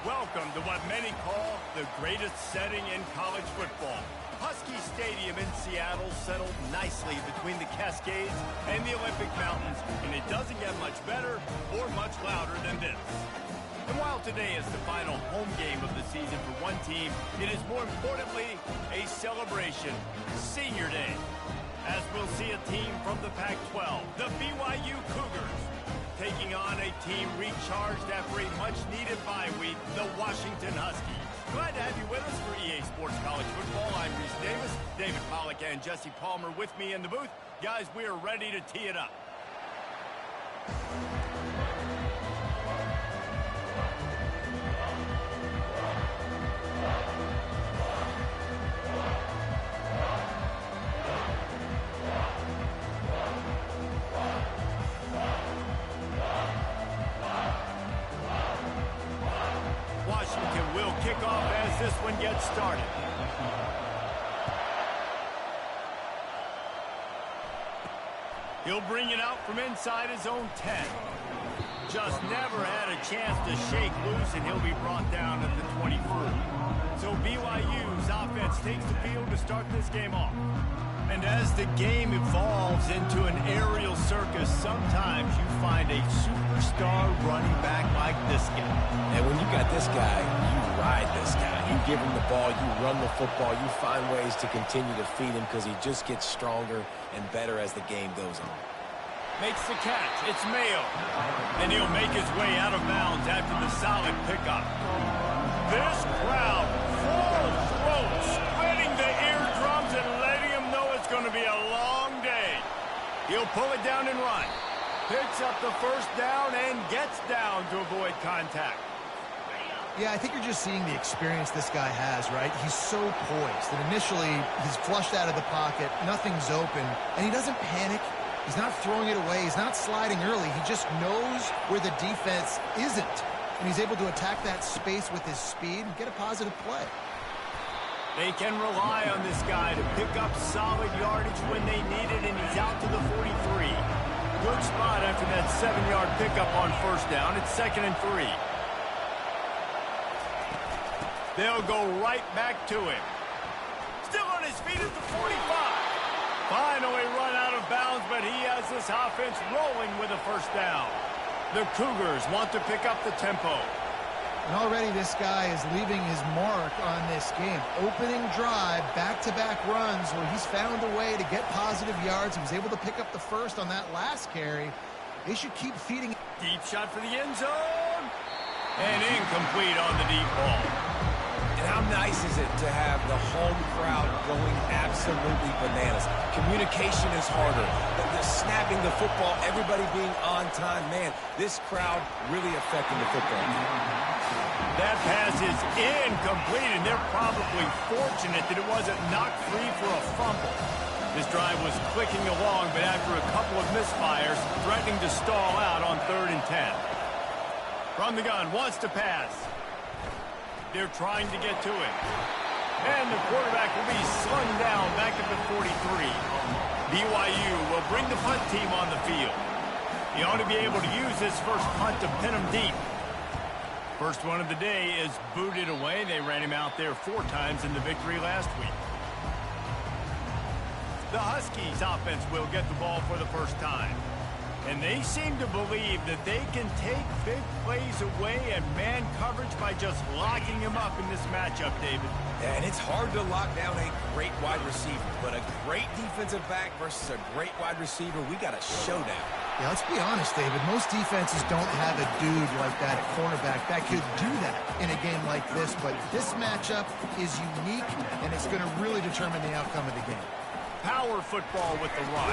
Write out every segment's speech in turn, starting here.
Welcome to what many call the greatest setting in college football. Husky Stadium in Seattle settled nicely between the Cascades and the Olympic Mountains, and it doesn't get much better or much louder than this. And while today is the final home game of the season for one team, it is more importantly a celebration, Senior Day, as we'll see a team from the Pac-12, the BYU Cougars, taking on a team recharged after a much-needed bye week, the Washington Huskies. Glad to have you with us for EA Sports College Football. I'm Reese Davis, David Pollack and Jesse Palmer with me in the booth. Guys, we are ready to tee it up. Washington will kick off as this one gets started. He'll bring it out from inside his own 10. Just never had a chance to shake loose, and he'll be brought down at the 24. So BYU's offense takes the field to start this game off. And as the game evolves into an aerial circus, sometimes you find a superstar running back like this guy. And when you got this guy, you ride this guy. You give him the ball, you run the football, you find ways to continue to feed him because he just gets stronger and better as the game goes on. Makes the catch. It's Mayo. And he'll make his way out of bounds after the solid pickup. This crowd full throat, spreading the eardrums and letting him know it's going to be a long day. He'll pull it down and run. Picks up the first down and gets down to avoid contact. Yeah, I think you're just seeing the experience this guy has, right? He's so poised that initially he's flushed out of the pocket, nothing's open, and he doesn't panic. He's not throwing it away. He's not sliding early. He just knows where the defense isn't, and he's able to attack that space with his speed and get a positive play. They can rely on this guy to pick up solid yardage when they need it, and he's out to the 43. Good spot after that 7-yard pickup on first down. It's 2nd and 3. They'll go right back to him. Still on his feet at the 45. Finally run out of bounds, but he has this offense rolling with a first down. The Cougars want to pick up the tempo. And already this guy is leaving his mark on this game. Opening drive, back-to-back runs where he's found a way to get positive yards. He was able to pick up the first on that last carry. They should keep feeding. Deep shot for the end zone. And incomplete on the deep ball. And how nice is it to have the home crowd going absolutely bananas? Communication is harder. The snapping the football, everybody being on time. Man, this crowd really affecting the football game. That pass is incomplete, and they're probably fortunate that it wasn't knocked free for a fumble. This drive was clicking along, but after a couple of misfires, threatening to stall out on 3rd and 10. From the gun, wants to pass. They're trying to get to him. And the quarterback will be slung down back at the 43. BYU will bring the punt team on the field. He ought to be able to use this first punt to pin him deep. First one of the day is booted away. They ran him out there 4 times in the victory last week. The Huskies offense will get the ball for the first time. And they seem to believe that they can take big plays away and man coverage by just locking him up in this matchup, David. And it's hard to lock down a great wide receiver, but a great defensive back versus a great wide receiver, we got a showdown. Yeah, let's be honest, David. Most defenses don't have a dude like that at cornerback that could do that in a game like this, but this matchup is unique, and it's going to really determine the outcome of the game. Power football with the run.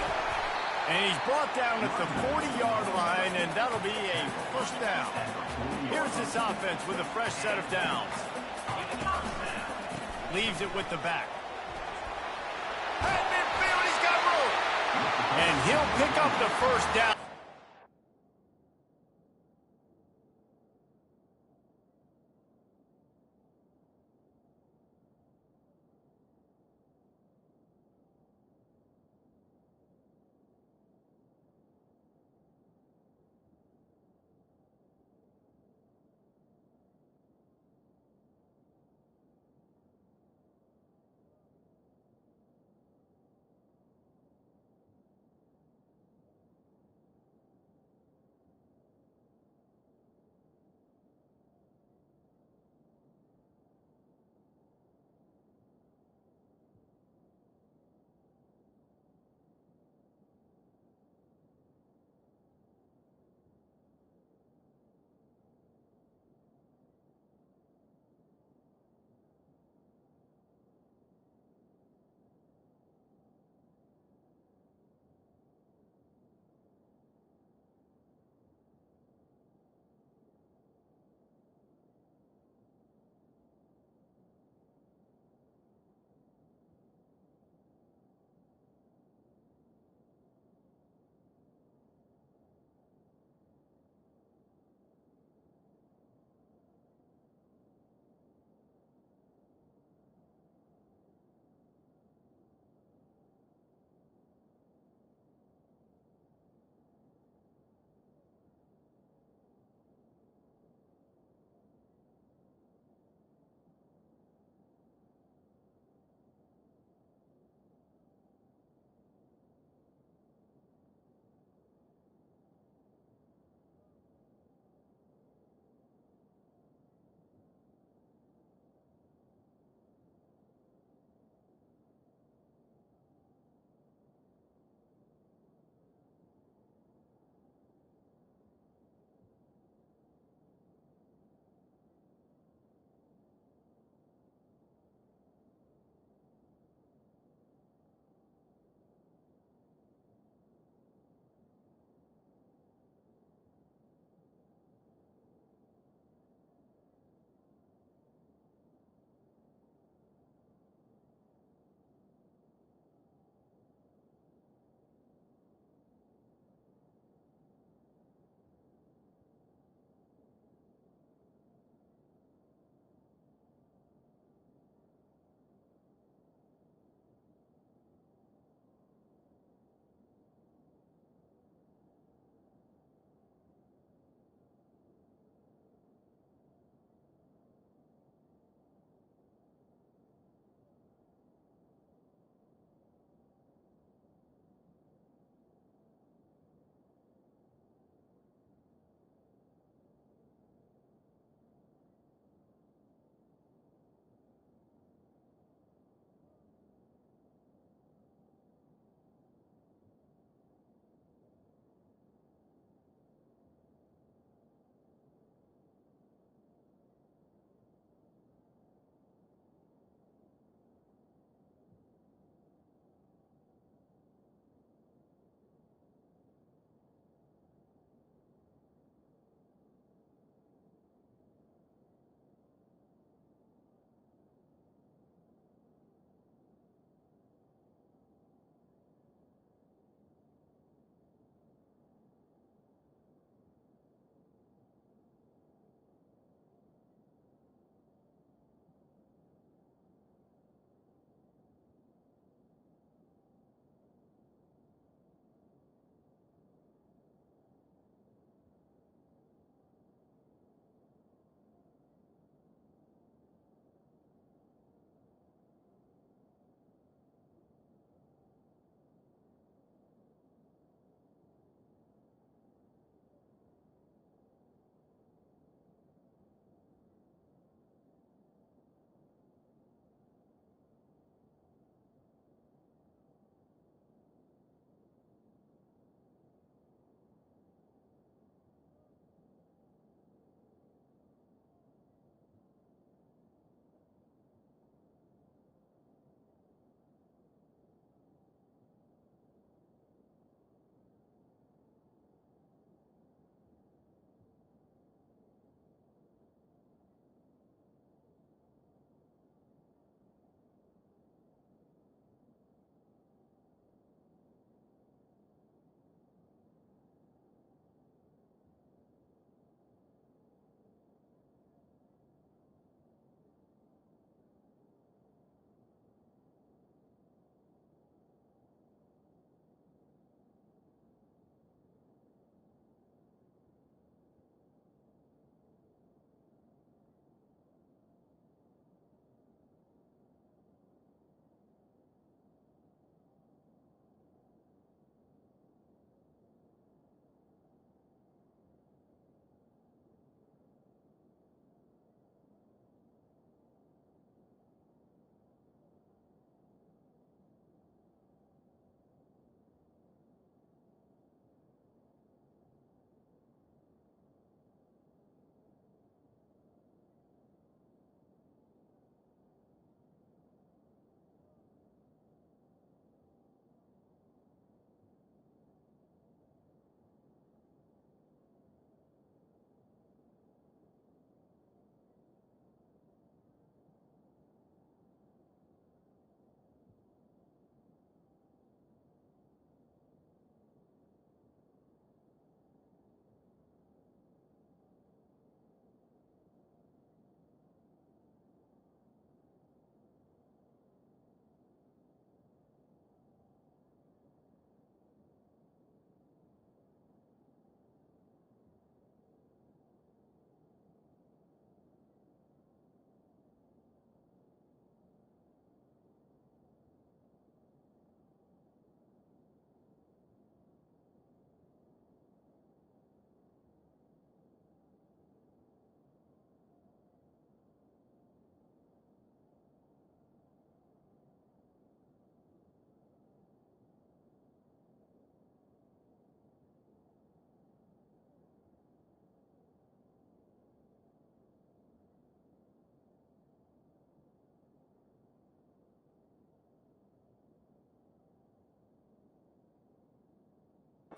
And he's brought down at the 40-yard line, and that'll be a first down. Here's this offense with a fresh set of downs. Leaves it with the back. At midfield, he's got room. And he'll pick up the first down.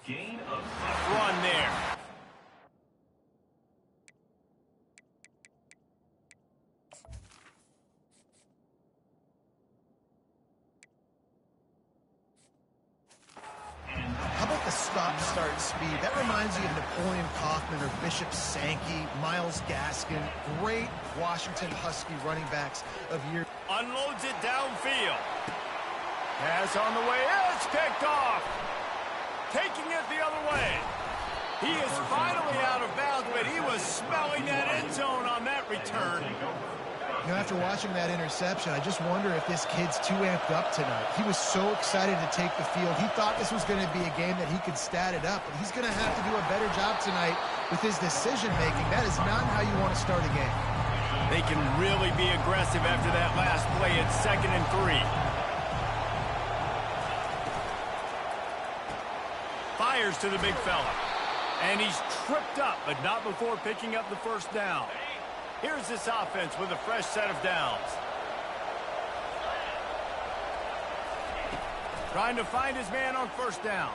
Gain of Run there. How about the stop-start speed? That reminds you of Napoleon Kaufman or Bishop Sankey, Myles Gaskin. Great Washington Husky running backs of years. Unloads it downfield. Pass on the way. It's picked off. Taking it the other way. He is finally out of bounds, but he was smelling that end zone on that return. You know, after watching that interception, I just wonder if this kid's too amped up tonight. He was so excited to take the field. He thought this was going to be a game that he could stat it up, but he's going to have to do a better job tonight with his decision-making. That is not how you want to start a game. They can really be aggressive after that last play. It's 2nd and 3. Fires to the big fella. And he's tripped up, but not before picking up the first down. Here's this offense with a fresh set of downs. Trying to find his man on first down.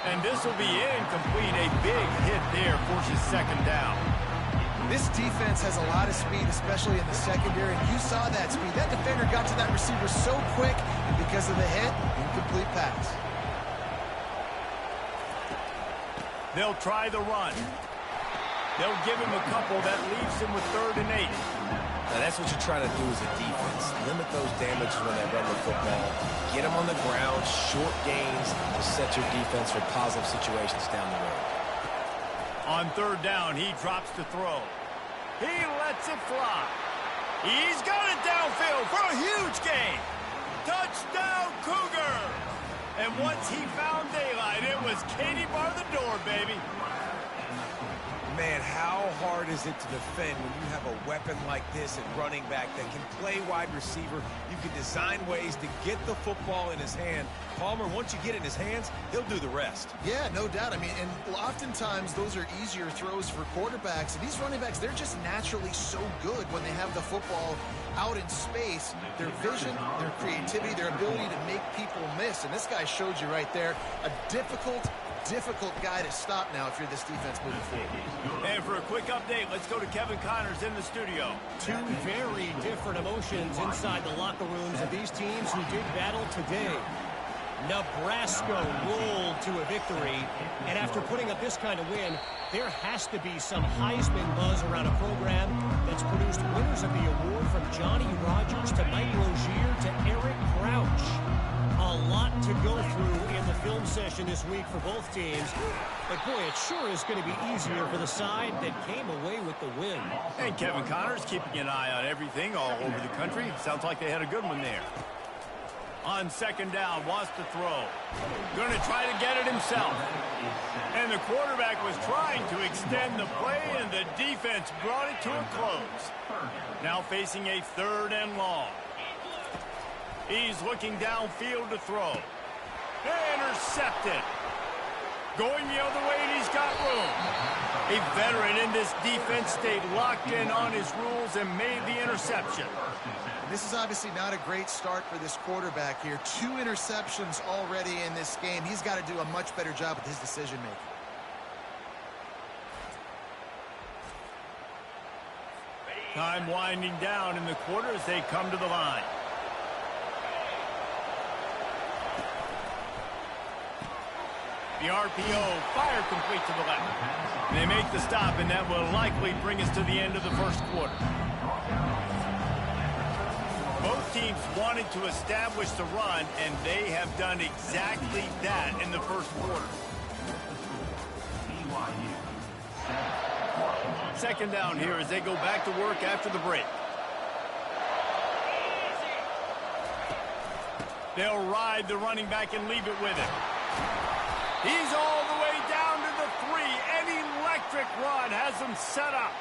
And this will be incomplete. A big hit there forces 2nd down. This defense has a lot of speed, especially in the secondary, and you saw that speed. That defender got to that receiver so quick, and because of the hit, incomplete pass. They'll try the run. They'll give him a couple. That leaves him with 3rd and 8. Now, that's what you try to do as a defense. Limit those damages when they run the football. Get them on the ground, short gains to set your defense for positive situations down the road. On 3rd down, he drops to throw. He lets it fly. He's got it downfield for a huge gain. Touchdown, Cougar! And once he found daylight, it was Katie bar the door, baby. Man, how hard is it to defend when you have a weapon like this at running back that can play wide receiver? You can design ways to get the football in his hand. Palmer, once you get it in his hands, he'll do the rest. Yeah, no doubt. I mean, and oftentimes those are easier throws for quarterbacks. And these running backs, they're just naturally so good when they have the football out in space. Their vision, their creativity, their ability to make people miss. And this guy showed you right there a difficult guy to stop now if you're this defense moving forward. And for a quick update, let's go to Kevin Connors in the studio. Two very different emotions inside the locker rooms of these teams who did battle today. Nebraska rolled to a victory, and after putting up this kind of win, there has to be some Heisman buzz around a program that's produced winners of the award from Johnny Rodgers to Mike Rozier to Eric Crouch. A lot to go through in the film session this week for both teams, but boy, it sure is going to be easier for the side that came away with the win. And Kevin Connors keeping an eye on everything all over the country. Sounds like they had a good one there. On 2nd down, wants to throw. Going to try to get it himself. And the quarterback was trying to extend the play, and the defense brought it to a close. Now facing a 3rd and long. He's looking downfield to throw. Intercepted. Going the other way, and he's got room. A veteran in this defense stayed locked in on his rules and made the interception. This is obviously not a great start for this quarterback here. 2 interceptions already in this game. He's got to do a much better job with his decision-making. Time winding down in the quarter as they come to the line. The RPO, fire complete to the left. They make the stop, and that will likely bring us to the end of the first quarter. Both teams wanted to establish the run, and they have done exactly that in the first quarter. 2nd down here as they go back to work after the break. They'll ride the running back and leave it with him. He's all the way down to the 3. An electric run has him set up.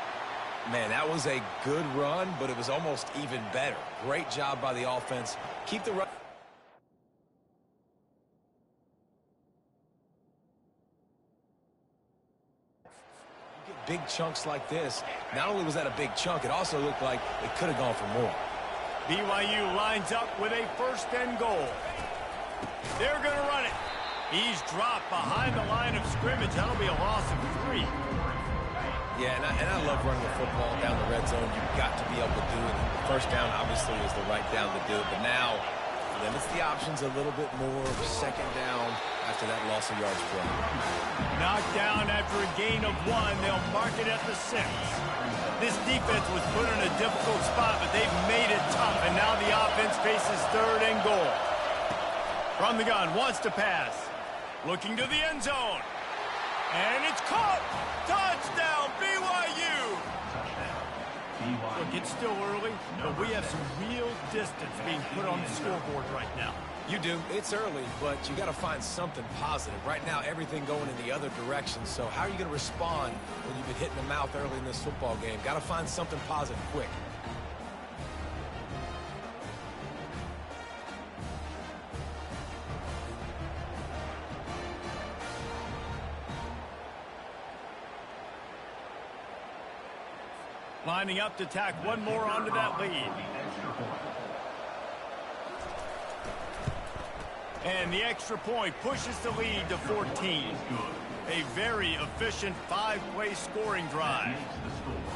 Man, that was a good run, but it was almost even better. Great job by the offense. Keep the run. You get big chunks like this. Not only was that a big chunk, it also looked like it could have gone for more. BYU lines up with a 1st and goal. They're going to run it. He's dropped behind the line of scrimmage. That'll be a loss of 3. Yeah, and I love running the football down the red zone. You've got to be able to do it. First down, obviously, is the right down to do it. But now, limits the options a little bit more. Second down after that loss of yards play. Knocked down after a gain of 1. They'll mark it at the 6. This defense was put in a difficult spot, but they've made it tough. And now the offense faces 3rd and goal. From the gun, wants to pass. Looking to the end zone. And it's caught! Touchdown, BYU! Look, it's still early, but we have some real distance being put on the scoreboard right now. You do. It's early, but you got to find something positive. Right now, everything going in the other direction. So how are you going to respond when you've been hit in the mouth early in this football game? Got to find something positive quick. Lining up to tack one more onto that lead. And the extra point pushes the lead to 14. A very efficient 5-play scoring drive.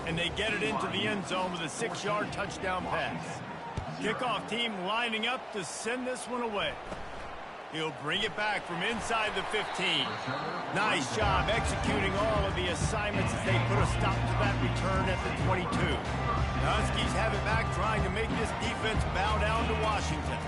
And they get it into the end zone with a 6-yard touchdown pass. Kickoff team lining up to send this one away. He'll bring it back from inside the 15. Nice job executing all of the assignments as they put a stop to that return at the 22. The Huskies have it back, trying to make this defense bow down to Washington.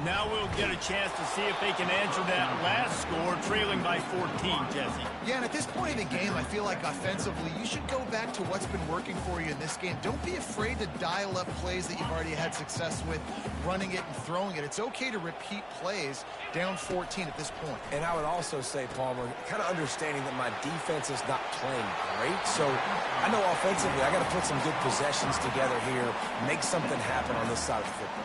Now we'll get a chance to see if they can answer that last score, trailing by 14, Jesse. Yeah, and at this point in the game, I feel like offensively, you should go back to what's been working for you in this game. Don't be afraid to dial up plays that you've already had success with, running it and throwing it. It's okay to repeat plays down 14 at this point. And I would also say, Palmer, kind of understanding that my defense is not playing great. So I know offensively, I got to put some good possessions together here, make something happen on this side of the football.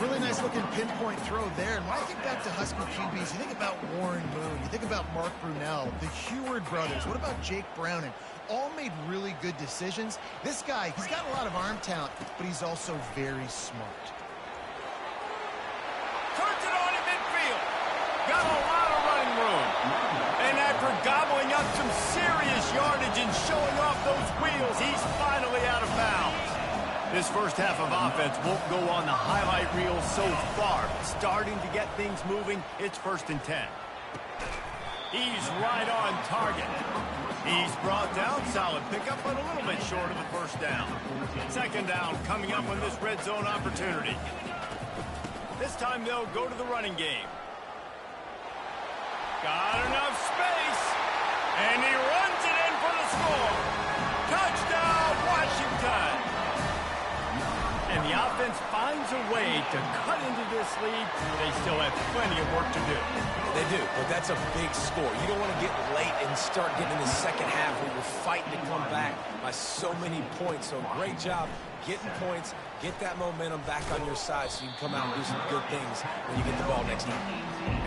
Really nice looking pinpoint throw there. And when I think back to Husky QBs, you think about Warren Moon, you think about Mark Brunell, the Heward brothers. What about Jake Browning? All made really good decisions. This guy, he's got a lot of arm talent, but he's also very smart. Turns it on in midfield. Got a lot of running room. And after gobbling up some serious yardage and showing off those wheels, he's finally out of bounds. This first half of offense won't go on the highlight reel so far. Starting to get things moving, it's 1st and 10. He's right on target. He's brought down, solid pickup, but a little bit short of the first down. 2nd down coming up on this red zone opportunity. This time they'll go to the running game. Got enough space, and he runs it in for the score. Touchdown, Washington! And the offense finds a way to cut into this lead. They still have plenty of work to do. They do, but that's a big score. You don't want to get late and start getting in the second half where you're fighting to come back by so many points. So great job getting points, get that momentum back on your side so you can come out and do some good things when you get the ball next time.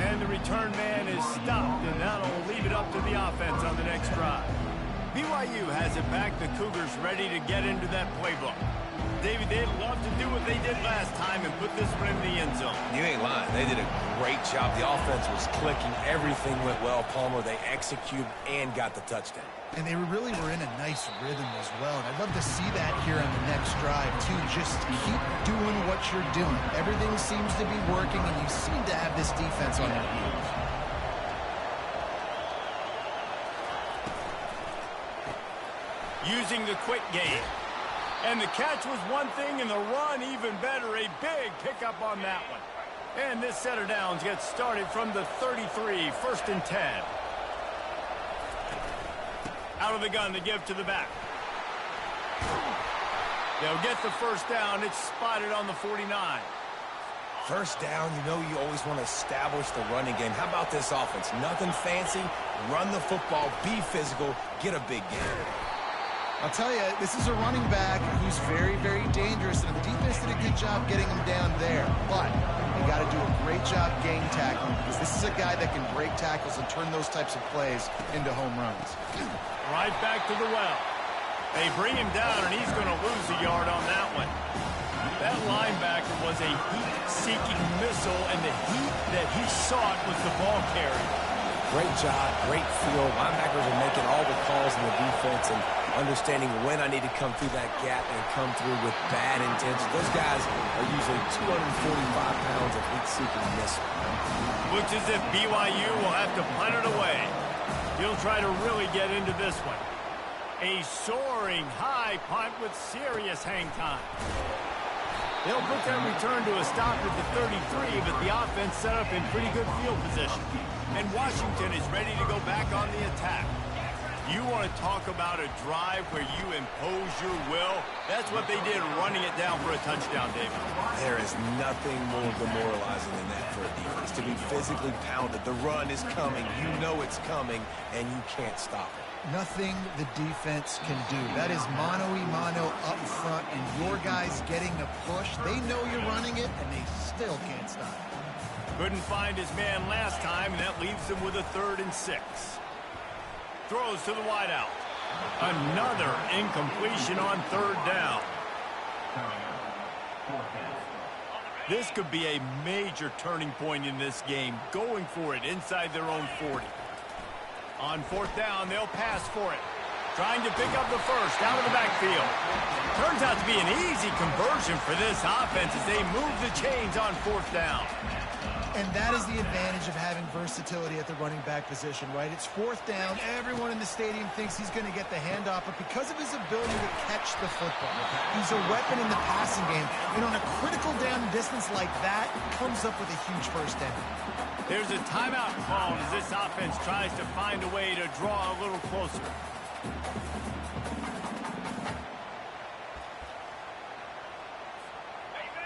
And the return man is stopped, and that'll leave it up to the offense on the next drive. BYU has it back. The Cougars ready to get into that playbook. David, they'd love to do what they did last time and put this one in the end zone. You ain't lying. They did a great job. The offense was clicking. Everything went well. Palmer, they executed and got the touchdown. And they really were in a nice rhythm as well. And I'd love to see that here on the next drive, too. Just keep doing what you're doing. Everything seems to be working, and you seem to have this defense on their heels. Using the quick game. And the catch was one thing, and the run even better. A big pickup on that one. And this set of downs gets started from the 33, 1st and 10. Out of the gun to give to the back. They'll get the first down. It's spotted on the 49. First down, you know you always want to establish the running game. How about this offense? Nothing fancy. Run the football, be physical, get a big game. I'll tell you, this is a running back who's very, very dangerous, and the defense did a good job getting him down there. But you got to do a great job game tackling, because this is a guy that can break tackles and turn those types of plays into home runs. Right back to the well. They bring him down, and he's going to lose a yard on that one. That linebacker was a heat-seeking missile, and the heat that he sought was the ball carrier. Great job, great feel. Linebackers are making all the calls in the defense and understanding when I need to come through that gap and come through with bad intention. Those guys are usually 245 pounds of heat-seeking missile. Looks as if BYU will have to punt it away. He'll try to really get into this one. A soaring high punt with serious hang time. They'll put that return to a stop at the 33, but the offense set up in pretty good field position. And Washington is ready to go back on the attack. You want to talk about a drive where you impose your will? That's what they did, running it down for a touchdown, David. There is nothing more demoralizing than that for a defense. To be physically pounded. The run is coming. You know it's coming, and you can't stop it. Nothing the defense can do. That is mano-a-mano up front, and your guys getting a push. They know you're running it, and they still can't stop it. Couldn't find his man last time, and that leaves him with a 3rd and 6. Throws to the wideout. Another incompletion on 3rd down. This could be a major turning point in this game, going for it inside their own 40. On 4th down, they'll pass for it. Trying to pick up the first out of the backfield. Turns out to be an easy conversion for this offense as they move the chains on 4th down. And that is the advantage of having versatility at the running back position, right? It's 4th down. Everyone in the stadium thinks he's going to get the handoff, but because of his ability to catch the football, he's a weapon in the passing game. And on a critical down distance like that, comes up with a huge first down. There's a timeout called as this offense tries to find a way to draw a little closer.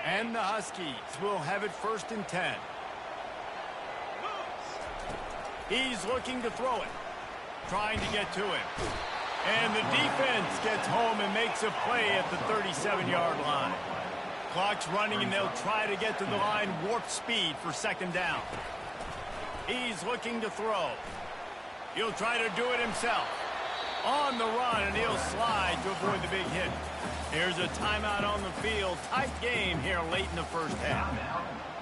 And the Huskies will have it 1st and 10. He's looking to throw it. Trying to get to him. And the defense gets home and makes a play at the 37-yard line. Clock's running, and they'll try to get to the line warp speed for 2nd down. He's looking to throw. He'll try to do it himself. On the run, and he'll slide to avoid the big hit. Here's a timeout on the field. Tight game here late in the 1st half.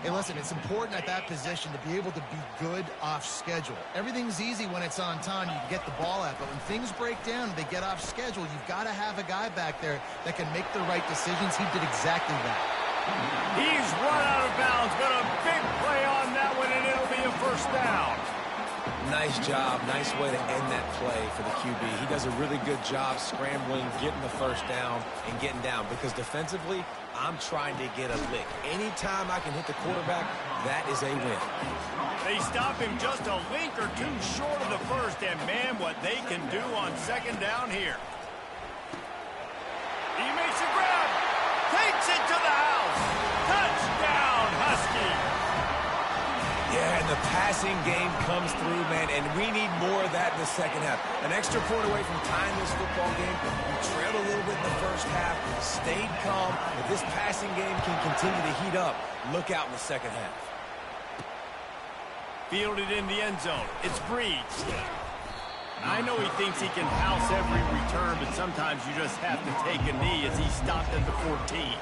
Hey, listen, it's important at that position to be able to be good off schedule. Everything's easy when it's on time. You can get the ball out, but when things break down and they get off schedule, you've got to have a guy back there that can make the right decisions. He did exactly that. He's run out of bounds, but a big play on that one, and it'll be a 1st down. Nice job. Nice way to end that play for the QB. He does a really good job scrambling, getting the 1st down, and getting down. Because defensively, I'm trying to get a lick. Anytime I can hit the quarterback, that is a win. They stop him just a link or two short of the first, and man, what they can do on 2nd down here. He makes a grab, takes it to the house. Touchdown, Husky. Yeah, and the passing game comes through, man, and we need more of that in the 2nd half. An extra point away from tying this football game. We trailed a little bit in the 1st half, stayed calm. If this passing game can continue to heat up, look out in the 2nd half. Fielded in the end zone. It's Breeds. I know he thinks he can house every return, but sometimes you just have to take a knee as he stopped at the 14.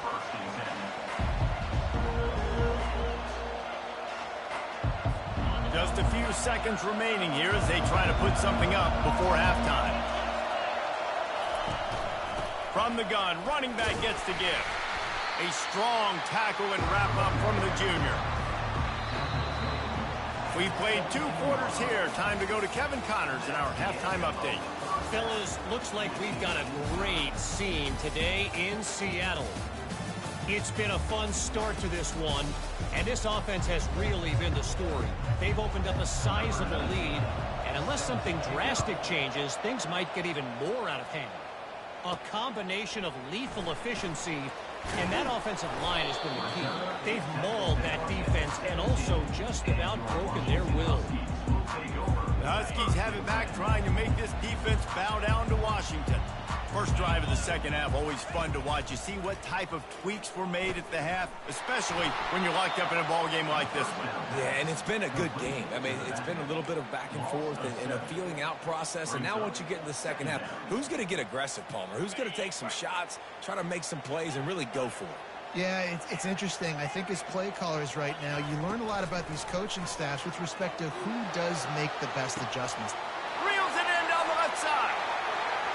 Just a few seconds remaining here as they try to put something up before halftime. From the gun, running back gets to give. A strong tackle and wrap up from the junior. We've played 2 quarters here. Time to go to Kevin Connors in our halftime update. Fellas, looks like we've got a great scene today in Seattle. It's been a fun start to this one, and this offense has really been the story. They've opened up a sizable lead, and unless something drastic changes, things might get even more out of hand. A combination of lethal efficiency, and that offensive line has been the key. They've mauled that defense and also just about broken their will. The Huskies have it back, trying to make this defense bow down to Washington. First drive of the 2nd half, always fun to watch. You see what type of tweaks were made at the half, especially when you're locked up in a ball game like this one. Yeah, and it's been a good game. I mean, it's been a little bit of back and forth and a feeling out process. And now once you get in the 2nd half, who's going to get aggressive, Palmer? Who's going to take some shots, try to make some plays, and really go for it? Yeah, it's interesting. I think as play callers right now, you learn a lot about these coaching staffs with respect to who does make the best adjustments. Reels it in down the left side.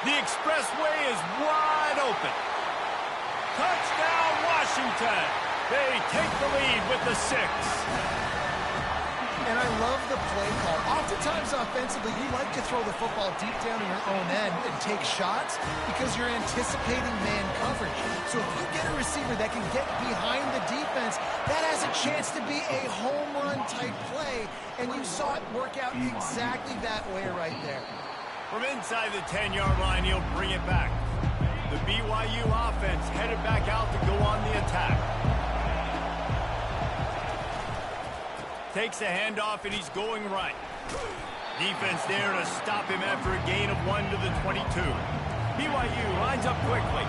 The expressway is wide open. Touchdown, Washington. They take the lead with the 6. And I love the play call. Oftentimes offensively, you like to throw the football deep down in your own end and take shots because you're anticipating man coverage. So if you get a receiver that can get behind the defense, that has a chance to be a home run type play. And you saw it work out exactly that way right there. From inside the 10-yard line, he'll bring it back. The BYU offense headed back out to go on the attack. Takes a handoff, and he's going right. Defense there to stop him after a gain of 1 to the 22. BYU lines up quickly.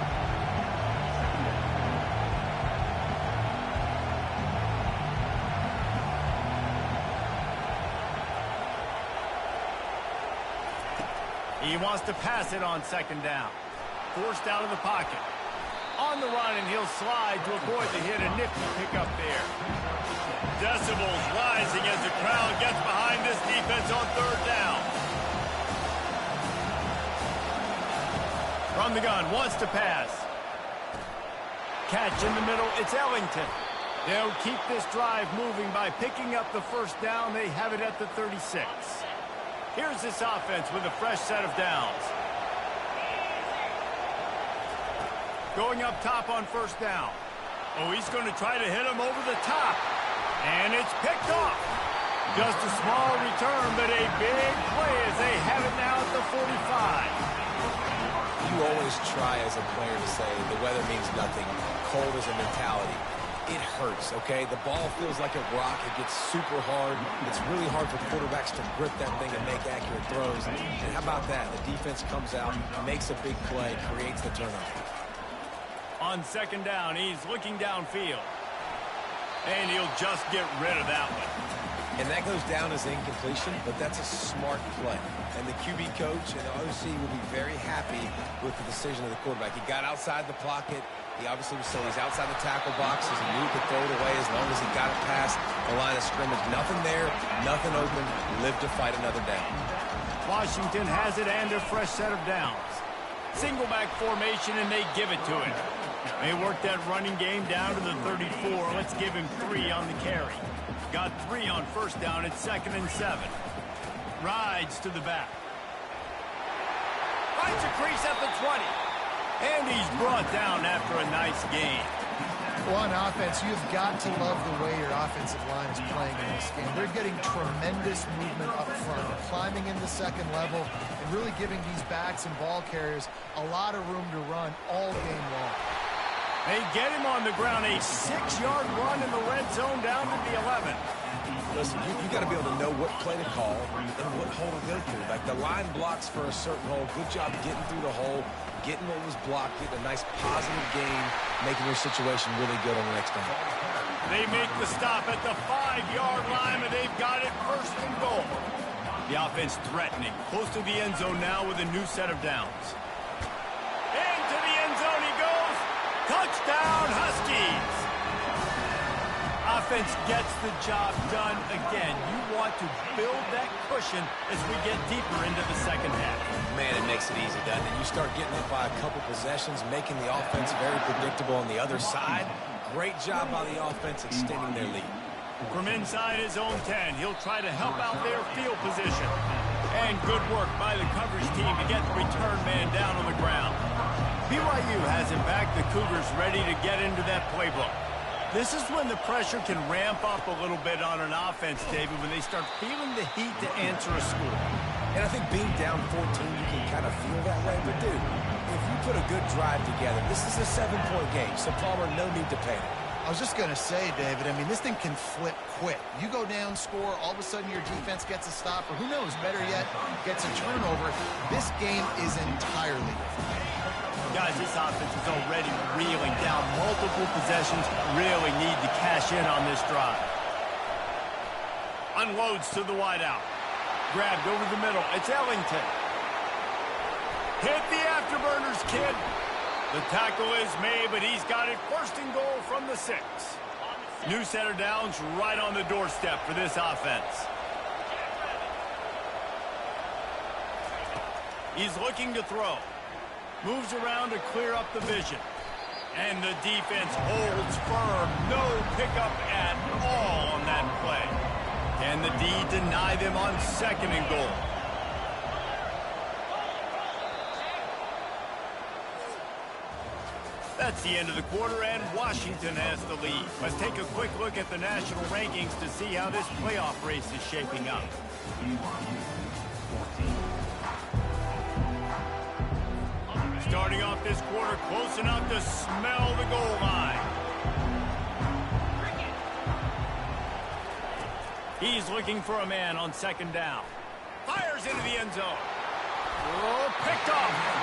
He wants to pass it on 2nd down. Forced out of the pocket. On the run, and he'll slide to avoid the hit. A nifty pickup there. Decibels rising as the crowd gets behind this defense on 3rd down. From the gun, wants to pass. Catch in the middle, it's Ellington. They'll keep this drive moving by picking up the 1st down. They have it at the 36. Here's this offense with a fresh set of downs. Going up top on 1st down. Oh, he's going to try to hit him over the top. And it's picked off. Just a small return, but a big play as they have it now at the 45. You always try as a player to say the weather means nothing. Cold is a mentality. It hurts, okay? The ball feels like a rock. It gets super hard. It's really hard for quarterbacks to grip that thing and make accurate throws. And how about that? The defense comes out, makes a big play, creates the turnover. On 2nd down, he's looking downfield. And he'll just get rid of that one. And that goes down as incompletion, but that's a smart play. And the QB coach and the OC will be very happy with the decision of the quarterback. He got outside the pocket. He obviously was saying he's outside the tackle boxes. He knew he could throw it away as long as he got it past the line of scrimmage. Nothing there, nothing open. Lived to fight another down. Washington has it and a fresh set of downs. Single back formation, and they give it to him. They work that running game down to the 34. Let's give him 3 on the carry. Got 3 on 1st down. It's 2nd and 7. Rides to the back. Finds a crease at the 20. And he's brought down after a nice gain. Well, on offense, you've got to love the way your offensive line is playing in this game. They're getting tremendous movement up front, climbing in the 2nd level, and really giving these backs and ball carriers a lot of room to run all game long. They get him on the ground, a 6-yard run in the red zone down to the 11. Listen, you got to be able to know what play to call and what hole to go through. Like the line blocks for a certain hole. Good job getting through the hole, getting what was blocked, getting a nice positive gain, making your situation really good on the next down. They make the stop at the 5-yard line, and they've got it 1st and goal. The offense threatening, close to the end zone now with a new set of downs. Into the end zone he goes. Touchdown, Huskies. Offense gets the job done again. You want to build that cushion as we get deeper into the 2nd half. Man, it makes it easy, doesn't it? You start getting up by a couple possessions, making the offense very predictable on the other side. Great job by the offense extending their lead. From inside his own 10, he'll try to help out their field position. And good work by the coverage team to get the return man down on the ground. BYU has it back. The Cougars ready to get into that playbook. This is when the pressure can ramp up a little bit on an offense, David, when they start feeling the heat to answer a score. And I think being down 14, you can kind of feel that way. But, dude, if you put a good drive together, this is a 7-point game. So, Palmer, no need to panic. I was just going to say, David, I mean, this thing can flip quick. You go down, score, all of a sudden your defense gets a stop, or who knows, better yet, gets a turnover. This game is entirely different. Guys, this offense is already reeling down multiple possessions. Really need to cash in on this drive. Unloads to the wideout. Grabbed over the middle. It's Ellington. Hit the afterburners, kid. The tackle is made, but he's got it first and goal from the 6. New center downs right on the doorstep for this offense. He's looking to throw. Moves around to clear up the vision. And the defense holds firm. No pickup at all on that play. Can the D deny them on 2nd and goal? That's the end of the quarter, and Washington has the lead. Let's take a quick look at the national rankings to see how this playoff race is shaping up. Starting off this quarter close enough to smell the goal line. He's looking for a man on 2nd down. Fires into the end zone. Oh, picked off.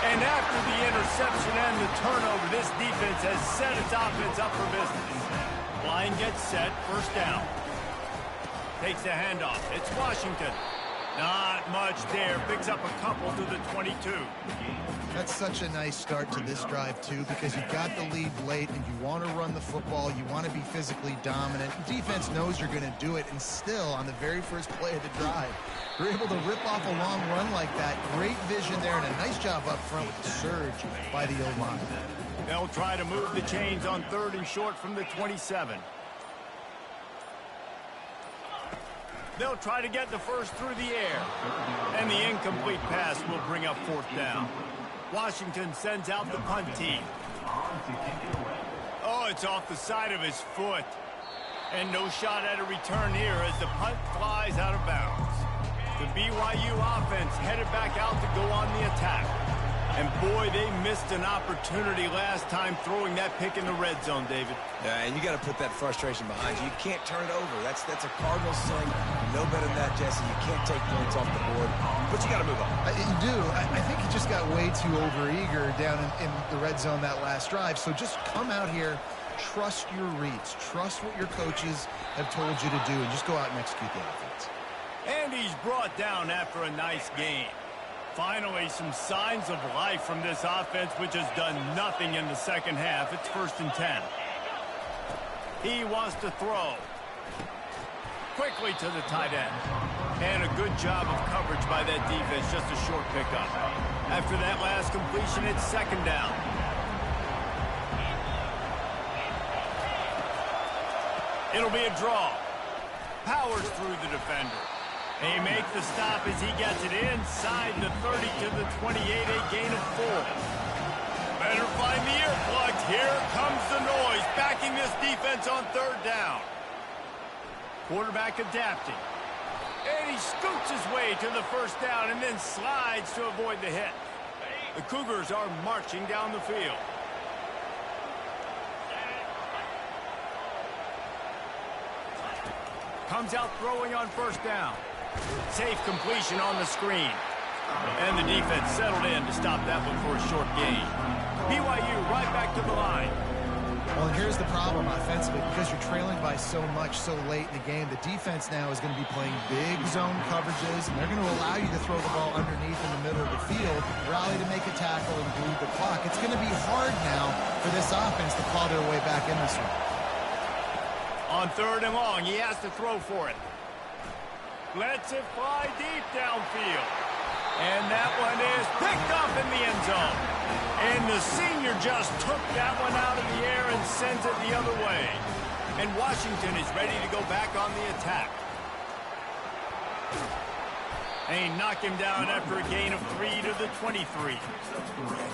And after the interception and the turnover, this defense has set its offense up for business. Line gets set, 1st down. Takes the handoff. It's Washington. Not much there. Picks up a couple to the 22. That's such a nice start to this drive, too, because you got the lead late and you want to run the football. You want to be physically dominant. Defense knows you're going to do it, and still, on the very first play of the drive, you're able to rip off a long run like that. Great vision there, and a nice job up front with the surge by the O-line. They'll try to move the chains on 3rd and short from the 27. They'll try to get the first through the air. And the incomplete pass will bring up 4th down. Washington sends out the punt team. Oh, it's off the side of his foot. And no shot at a return here as the punt flies out of bounds. The BYU offense headed back out to go on the attack. And boy, they missed an opportunity last time throwing that pick in the red zone, David. Yeah, and you got to put that frustration behind you. You can't turn it over. That's a Cardinals thing. No better than that, Jesse. You can't take points off the board, but you got to move on. You do. I think he just got way too overeager down in the red zone that last drive. So just come out here, trust your reads, trust what your coaches have told you to do, and just go out and execute the offense. And he's brought down after a nice game. Finally, some signs of life from this offense, which has done nothing in the 2nd half. It's 1st and 10. He wants to throw. Quickly to the tight end. And a good job of coverage by that defense, just a short pickup. After that last completion, it's 2nd down. It'll be a draw. Powers through the defender. They make the stop as he gets it inside the 30 to the 28, a gain of 4. Better find the earplugs. Here comes the noise, backing this defense on 3rd down. Quarterback adapting. And he scoots his way to the 1st down and then slides to avoid the hit. The Cougars are marching down the field. Comes out throwing on 1st down. Safe completion on the screen. And the defense settled in to stop that one for a short gain. BYU right back to the line. Well, and here's the problem offensively. Because you're trailing by so much so late in the game, the defense now is going to be playing big zone coverages, and they're going to allow you to throw the ball underneath in the middle of the field, rally to make a tackle, and bleed the clock. It's going to be hard now for this offense to claw their way back in this one. On 3rd and long, he has to throw for it. Lets it fly deep downfield. And that one is picked up in the end zone. And the senior just took that one out of the air and sends it the other way. And Washington is ready to go back on the attack. And he knocked him down after a gain of 3 to the 23.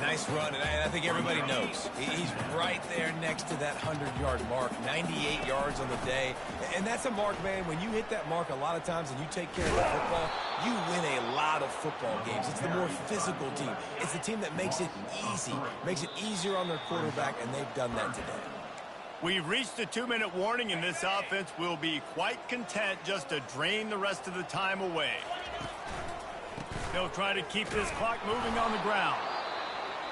Nice run, and I think everybody knows. He's right there next to that 100-yard mark, 98 yards on the day. And that's a mark, man. When you hit that mark a lot of times and you take care of the football, you win a lot of football games. It's the more physical team. It's the team that makes it easy, makes it easier on their quarterback, and they've done that today. We've reached a 2-minute warning, and this offense will be quite content just to drain the rest of the time away. They'll try to keep this clock moving on the ground.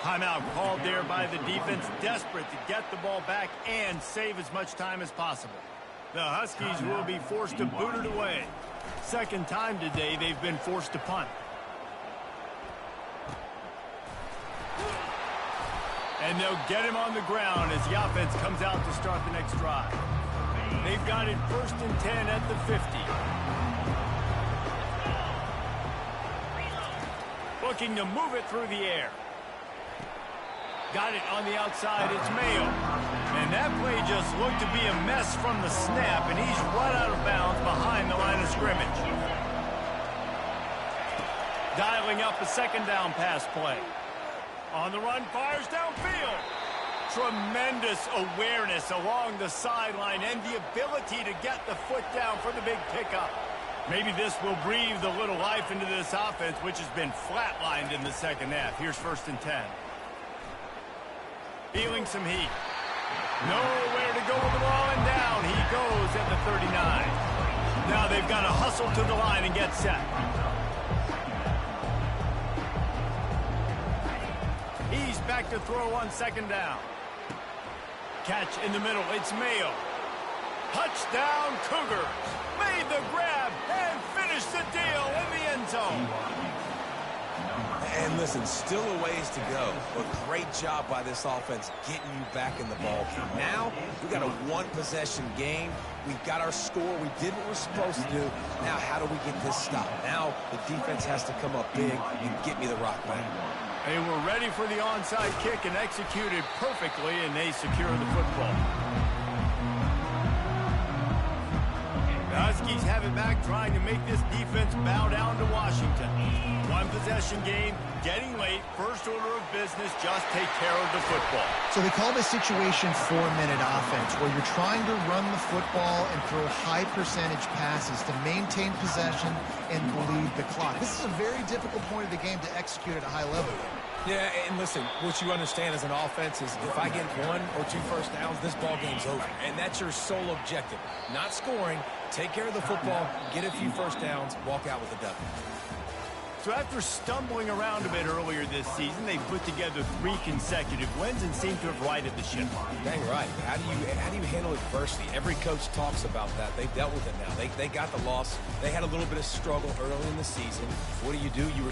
Timeout called there by the defense, desperate to get the ball back and save as much time as possible. The Huskies will be forced to boot it away. 2nd time today they've been forced to punt. And they'll get him on the ground as the offense comes out to start the next drive. They've got it 1st and 10 at the 50. Looking to move it through the air. Got it on the outside. It's Mayo. And that play just looked to be a mess from the snap, and he's right out of bounds behind the line of scrimmage. Dialing up a 2nd down pass play. On the run, fires downfield. Tremendous awareness along the sideline and the ability to get the foot down for the big pickup. Maybe this will breathe a little life into this offense, which has been flatlined in the 2nd half. Here's 1st and 10. Feeling some heat. Nowhere to go with the ball, and down he goes at the 39. Now they've got to hustle to the line and get set. He's back to throw on 2nd down. Catch in the middle. It's Mayo. Touchdown Cougars. Made the grab and finished the deal in the end zone. And listen, still a ways to go, but great job by this offense getting you back in the ball game. Now, we got a 1-possession game. We got our score. We did what we're supposed to do. Now, how do we get this stopped? Now, the defense has to come up big and get me the rock back. They were ready for the onside kick and executed perfectly, and they secure the football. The Huskies have it back, trying to make this defense bow down to Washington. 1-possession game, getting late, first order of business, just take care of the football. So they call this situation 4-minute offense, where you're trying to run the football and throw high percentage passes to maintain possession and bleed the clock. This is a very difficult point of the game to execute at a high level. Yeah, and listen, what you understand as an offense is if I get 1 or 2 first downs, this ball game's over. And that's your sole objective. Not scoring, take care of the football, get a few first downs, walk out with a W. So after stumbling around a bit earlier this season, they put together 3 consecutive wins and seem to have righted the ship. Dang right. How do you handle adversity? Every coach talks about that. They've dealt with it now. They got the loss. They had a little bit of struggle early in the season. What do? You